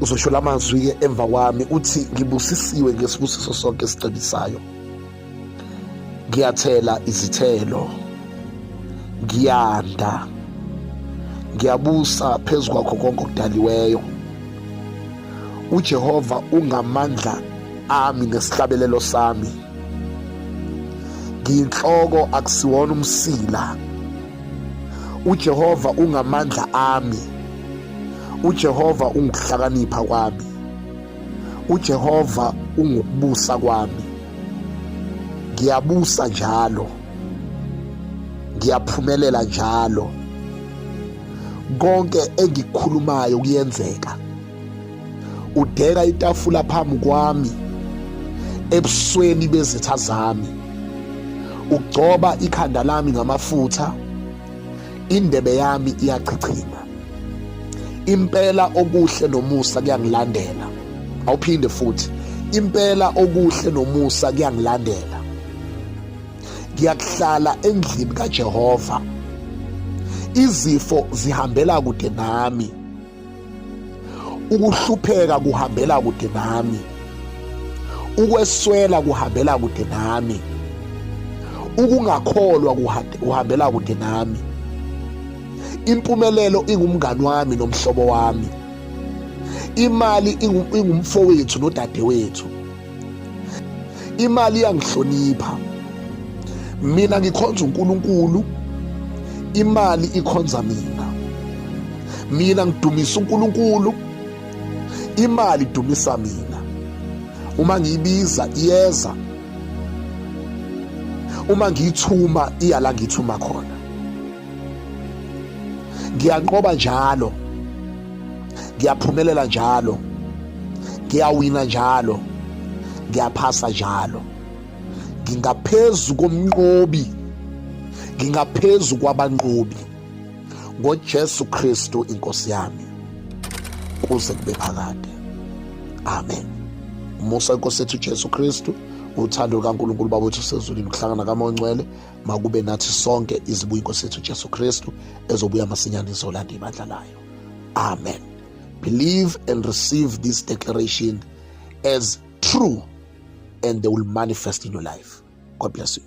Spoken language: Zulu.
uzosho lamazwi-ke emva kwami uthi, ngibusisiwe ngesibusiso sonke esicelisayo, ngiyathela izithelo, ngiyanda, ngiyabusa phezu kwakho konke okudaliweyo. uJehova ungamandla ami nesihlabelelo sami, ngiyinhloko akusiwona umsila. uJehova ungamandla ami, uJehova ungukuhlakanipha kwami, uJehova ungukubusa kwami. Ngiyabusa njalo, ngiyaphumelela njalo, konke engikukhulumayo kuyenzeka. Udeka itafula phambi kwami ebusweni bezitha zami, ugcoba ikhanda lami ngamafutha, indebe yami iyachichima. Impela okuhle nomusa kuyangilandela. Awuphinde futhi, impela okuhle nomusa kuyangilandela. Ngiyakuhlala endlini kaJehova, izifo zihambela kude nami, ukuhlupheka kuhambela kude nami, ukweswela kuhambela kude nami, ukungakholwa kuhambela kude nami. Impumelelo ingumngani wami nomhlobo wami, imali ingumfowethu nodadewethu. Imali iyangihlonipha, mina ngikhonza uNkulunkulu, imali ikhonza mina. Mina ngidumisa uNkulunkulu, imali idumisa mina. Uma ngiyibiza iyeza, uma ngiyithuma iya la ngithuma khona. Ngiyanqoba njalo, ngiyaphumelela njalo, ngiyawina njalo, ngiyaphasa njalo. Ngingaphezu komnqobi, ngingaphezu kwabanqobi, ngoJesu Kristu inkosi yami, kuze kube phakade. Amen. Umusa wenkosi yethu Jesu Kristu, uthando lukaNkulunkulu Baba wethu osezulwini, ukuhlangana kaMoya Ongcwele makube nathi sonke, izibuye inkosi yethu Jesu Kristu ezobuya masinyane izolanda ibandla layo. Amen. Believe and receive this declaration as true, and they will manifest in your life. God bless you.